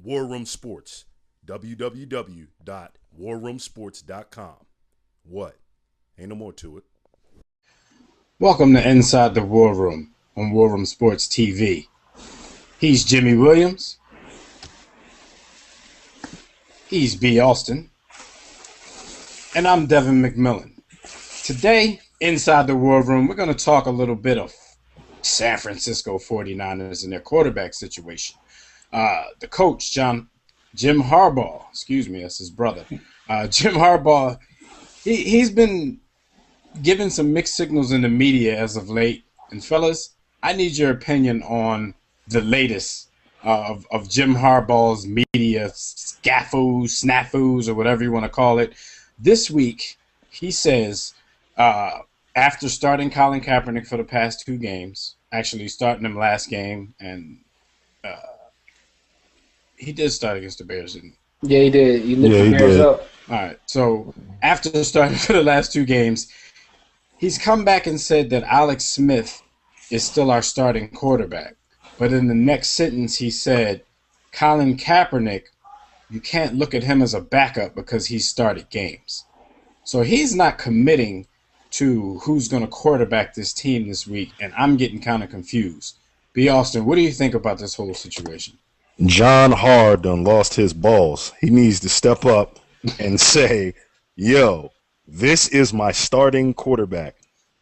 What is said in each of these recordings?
War Room Sports, www.warroomsports.com. What? Ain't no more to it. Welcome to Inside the War Room on War Room Sports TV. He's Jimmy Williams. He's B. Austin. And I'm Devin McMillan. Today, Inside the War Room, we're going to talk a little bit of San Francisco 49ers and their quarterback situation. The coach, Jim Harbaugh, that's his brother. Jim Harbaugh, he's been giving some mixed signals in the media as of late. And fellas, I need your opinion on the latest of Jim Harbaugh's media snafus, or whatever you want to call it. This week, he says, after starting Colin Kaepernick for the past two games, actually starting him last game, and he did start against the Bears, didn't he? Yeah, he did. He lifted the Bears up. All right. So after starting for the last two games, he's come back and said that Alex Smith is still our starting quarterback. But in the next sentence, he said, Colin Kaepernick, you can't look at him as a backup because he started games. So he's not committing to who's going to quarterback this team this week, and I'm getting kind of confused. B. Austin, what do you think about this whole situation? John Hard done lost his balls. He needs to step up and say, yo, this is my starting quarterback.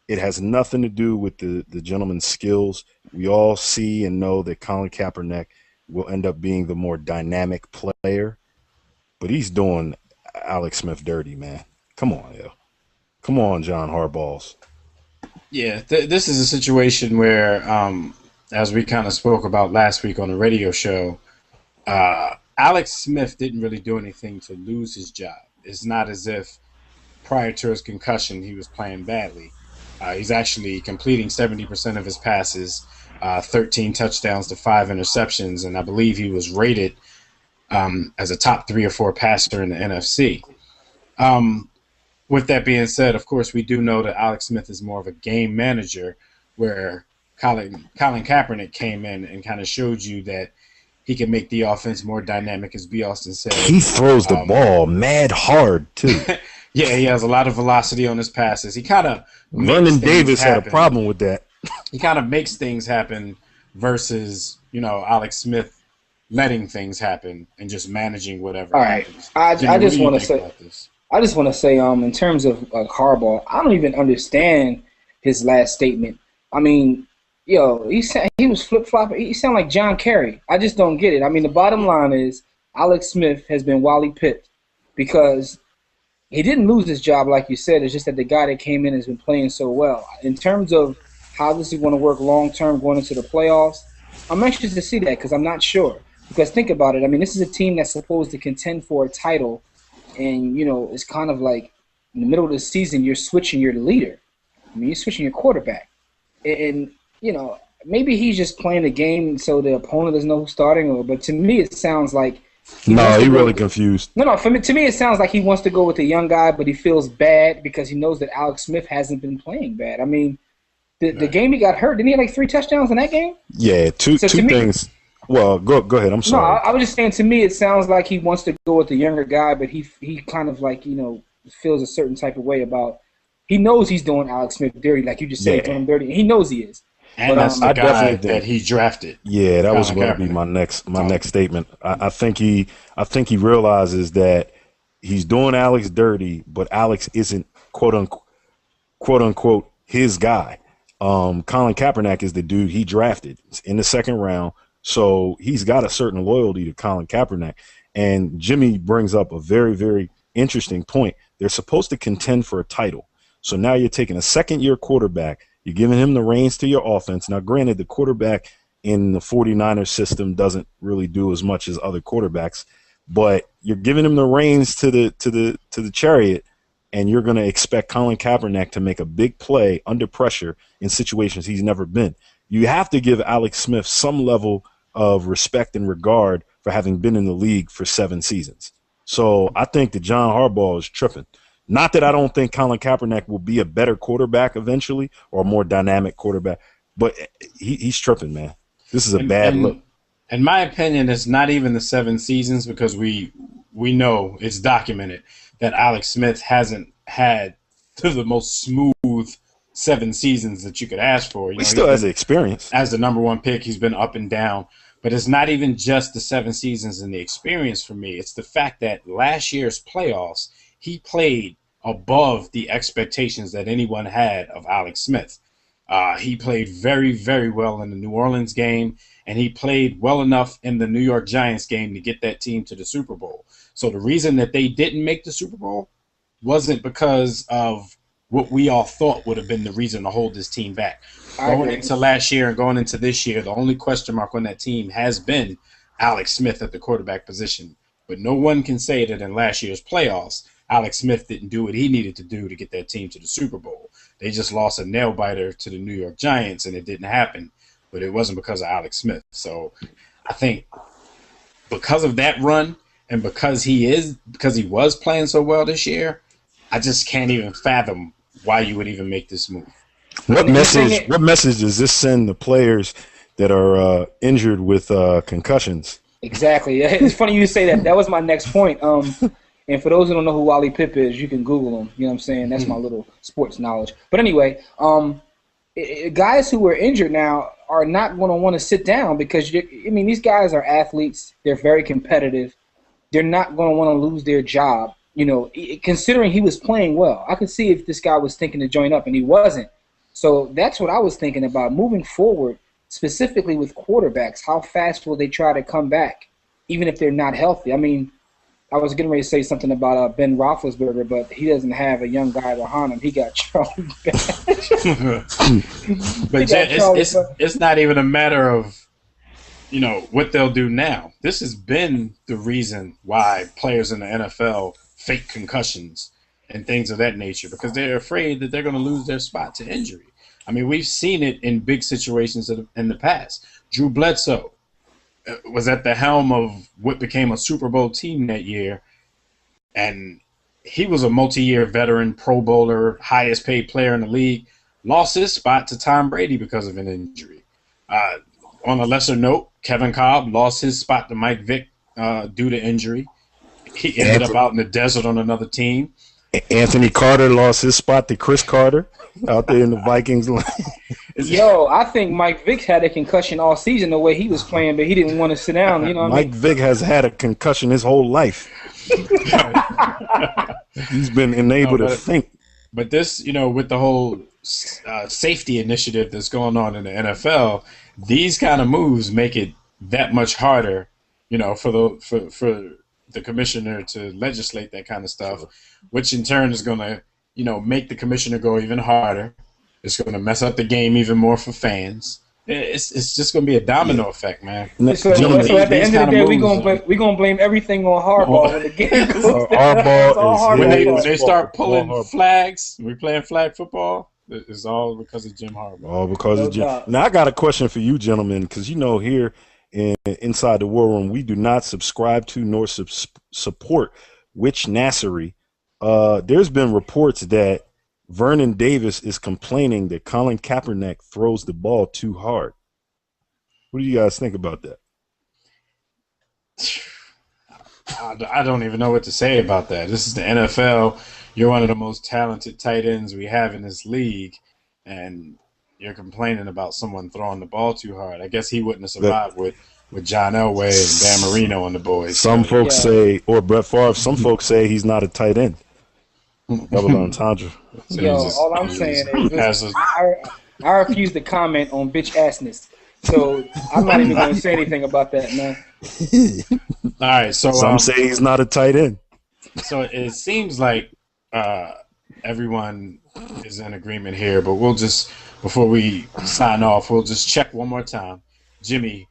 It has nothing to do with the gentleman's skills. We all see and know that Colin Kaepernick will end up being the more dynamic player. But he's doing Alex Smith dirty, man. Come on, yo. Come on, John Harbaugh. Yeah, this is a situation where, as we kind of spoke about last week on the radio show, Alex Smith didn't really do anything to lose his job. It's not as if prior to his concussion he was playing badly. He's actually completing 70% of his passes, 13 touchdowns to 5 interceptions, and I believe he was rated as a top 3 or 4 passer in the NFC. With that being said, of course, we do know that Alex Smith is more of a game manager, where Colin Kaepernick came in and kind of showed you that he can make the offense more dynamic, as B. Austin said. He throws the ball mad hard, too. Yeah, he has a lot of velocity on his passes. He kind of Vernon Davis had a problem with that. He kind of makes things happen versus, Alex Smith letting things happen and just managing whatever happens. I just want to say, in terms of Harbaugh, I don't even understand his last statement. I mean, he was flip-flopping. He sounded like John Kerry. I just don't get it. I mean, the bottom line is Alex Smith has been wildly pipped because he didn't lose his job, like you said. It's just that the guy that came in has been playing so well. In terms of how this is going to work long-term going into the playoffs, I'm anxious to see that because I'm not sure. Because think about it. I mean, this is a team that's supposed to contend for a title, and, it's kind of like in the middle of the season, you're switching your leader. I mean, you're switching your quarterback. And maybe he's just playing the game so the opponent doesn't know who's starting. But to me, it sounds like he's really confused. No. To me, it sounds like he wants to go with the young guy, but he feels bad because he knows that Alex Smith hasn't been playing bad. I mean, the game he got hurt, didn't he have like 3 touchdowns in that game? Yeah, two things. Well, go ahead. I'm sorry. No, I was just saying. To me, it sounds like he wants to go with the younger guy, but he kind of like feels a certain type of way about. He knows he's doing Alex Smith dirty, like you just said, doing him dirty. He knows he is. And that's the guy that he drafted. Yeah, that was going to be my next statement. I think he realizes that he's doing Alex dirty, but Alex isn't quote unquote his guy. Colin Kaepernick is the dude he drafted in the second round, so he's got a certain loyalty to Colin Kaepernick. And Jimmy brings up a very, very interesting point. They're supposed to contend for a title. So now you're taking a second-year quarterback. You're giving him the reins to your offense. Now, granted, the quarterback in the 49ers system doesn't really do as much as other quarterbacks, but you're giving him the reins to the chariot, and you're going to expect Colin Kaepernick to make a big play under pressure in situations he's never been. You have to give Alex Smith some level of respect and regard for having been in the league for 7 seasons. So I think that John Harbaugh is tripping. Not that I don't think Colin Kaepernick will be a better quarterback eventually or a more dynamic quarterback, but he's tripping, man. This is a bad look. in my opinion, it's not even the 7 seasons because we know it's documented that Alex Smith hasn't had the most smooth 7 seasons that you could ask for. He still has the experience. As the number 1 pick, he's been up and down. But it's not even just the 7 seasons and the experience for me. It's the fact that last year's playoffs, he played above the expectations that anyone had of Alex Smith. He played very, very well in the New Orleans game, and he played well enough in the New York Giants game to get that team to the Super Bowl. So the reason that they didn't make the Super Bowl wasn't because of what we all thought would have been the reason to hold this team back. Going into last year and going into this year, the only question mark on that team has been Alex Smith at the quarterback position. But no one can say that in last year's playoffs, Alex Smith didn't do what he needed to do to get that team to the Super Bowl. They just lost a nail-biter to the New York Giants, and it didn't happen. But it wasn't because of Alex Smith. So I think because of that run and because he was playing so well this year, I just can't even fathom why you would even make this move. What message does this send the players that are injured with concussions? Exactly. It's funny you say that. That was my next point. And for those who don't know who Wally Pipp is, you can Google him. You know what I'm saying? That's my little sports knowledge. But anyway, guys who are injured now are not going to want to sit down because, these guys are athletes. They're very competitive. They're not going to want to lose their job. Considering he was playing well, I could see if this guy was thinking to join up, and he wasn't. So that's what I was thinking about moving forward, specifically with quarterbacks. How fast will they try to come back, even if they're not healthy? I mean, I was getting ready to say something about Ben Roethlisberger, but he doesn't have a young guy behind him. He got Charlie Batch. But it's not even a matter of what they'll do now. This has been the reason why players in the NFL fake concussions and things of that nature, because they're afraid that they're going to lose their spot to injury. I mean, we've seen it in big situations in the past. Drew Bledsoe was at the helm of what became a Super Bowl team that year, and he was a multi-year veteran, Pro Bowler, highest paid player in the league, lost his spot to Tom Brady because of an injury. On a lesser note, Kevin Kolb lost his spot to Mike Vick due to injury. He ended up out in the desert on another team. Anthony Carter lost his spot to Chris Carter out there in the Vikings. Yo, I think Mike Vick had a concussion all season the way he was playing, but he didn't want to sit down. Mike Vick has had a concussion his whole life. He's been unable to think. But this, with the whole safety initiative that's going on in the NFL, these kind of moves make it that much harder, for the commissioner to legislate that kind of stuff, which in turn is going to, make the commissioner go even harder. It's going to mess up the game even more for fans. It's just going to be a domino effect, man. So at the end of the day, we're gonna blame everything on Harbaugh when the game goes down. When they start pulling flags, we playing flag football. It's all because of Jim Harbaugh. All because of Jim. Now I got a question for you, gentlemen, because here inside the War Room, we do not subscribe to nor support Witch Nassery. There's been reports that Vernon Davis is complaining that Colin Kaepernick throws the ball too hard. What do you guys think about that? I don't even know what to say about that. This is the NFL. You're one of the most talented tight ends we have in this league, and you're complaining about someone throwing the ball too hard. I guess he wouldn't have survived with John Elway and Dan Marino and the boys. Some folks say, or Brett Favre, some folks say he's not a tight end. Double entendre. All I'm saying is I refuse to comment on bitch assness. So I'm not even going to say anything about that, man. All right. So some say he's not a tight end. So it seems like everyone is in agreement here, but we'll just, before we sign off, we'll just check one more time. Jimmy,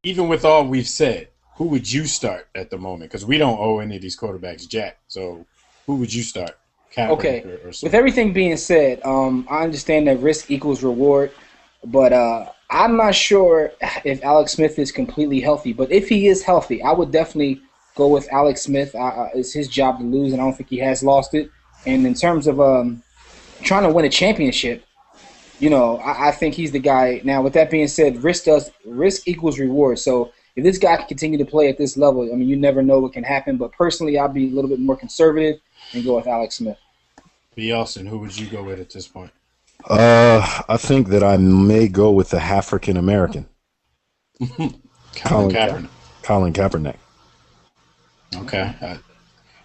even with all we've said, who would you start at the moment? Because we don't owe any of these quarterbacks jack. So who would you start? Okay. Or with everything being said, I understand that risk equals reward, but I'm not sure if Alex Smith is completely healthy. But if he is healthy, I would definitely go with Alex Smith. It's his job to lose, and I don't think he has lost it. And in terms of trying to win a championship, I think he's the guy. Now, with that being said, risk equals reward. So if this guy can continue to play at this level, I mean, you never know what can happen. But personally, I'll be a little bit more conservative and go with Alex Smith. B. Austin, who would you go with at this point? I think that I may go with the African American. Colin Kaepernick. Colin Kaepernick. Okay.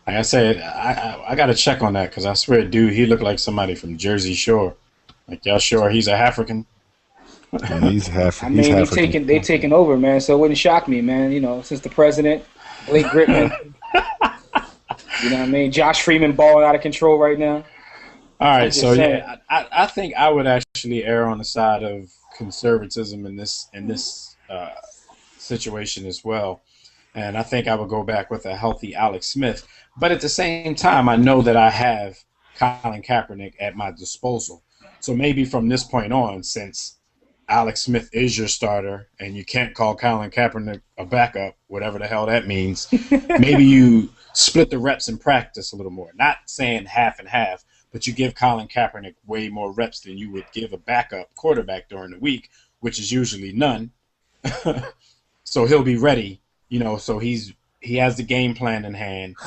Like I said, I got to check on that because I swear, dude, he looked like somebody from Jersey Shore. Like, y'all sure he's a African? Yeah, he's half. I mean, they taking over, man. So it wouldn't shock me, man. Since the president, Blake Griffin. You know what I mean? Josh Freeman balling out of control right now. All right, so yeah, I think I would actually err on the side of conservatism in this situation as well, and I think I would go back with a healthy Alex Smith. But at the same time, I know that I have Colin Kaepernick at my disposal. So maybe from this point on, since Alex Smith is your starter and you can't call Colin Kaepernick a backup, whatever the hell that means, maybe you split the reps in practice a little more. Not saying half and half, but you give Colin Kaepernick way more reps than you would give a backup quarterback during the week, which is usually none. So he'll be ready, so he has the game plan in hand.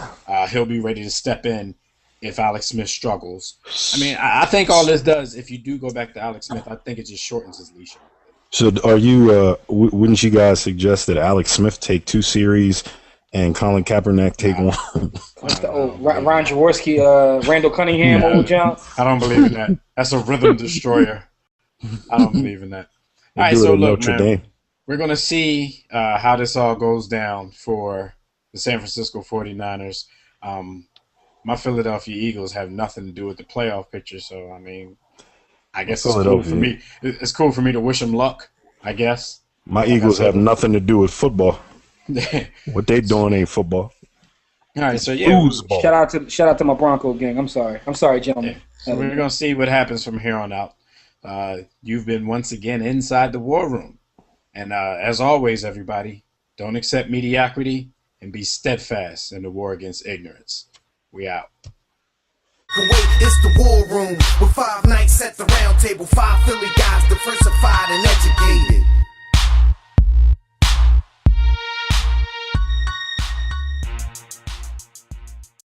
He'll be ready to step in if Alex Smith struggles. I mean, I think all this does, if you do go back to Alex Smith, I think it just shortens his leash. So are you, wouldn't you guys suggest that Alex Smith take 2 series and Colin Kaepernick take 1? What's the old Ron Jaworski, Randall Cunningham, old John? I don't believe in that. That's a rhythm destroyer. I don't believe in that. All right, so look, man, we're going to see how this all goes down for the San Francisco 49ers. My Philadelphia Eagles have nothing to do with the playoff picture, so, I mean, I guess it's cool for me. It's cool for me to wish them luck, I guess. My Eagles have nothing to do with football. What they doing ain't football. All right, so yeah. Shout out to my Bronco gang. I'm sorry, gentlemen. Yeah. So we're gonna see what happens from here on out. You've been once again inside the war room, and as always, everybody, don't accept mediocrity and be steadfast in the war against ignorance. We out. Kuwait is the war room with 5 nights at the round table. 5 Philly guys, the first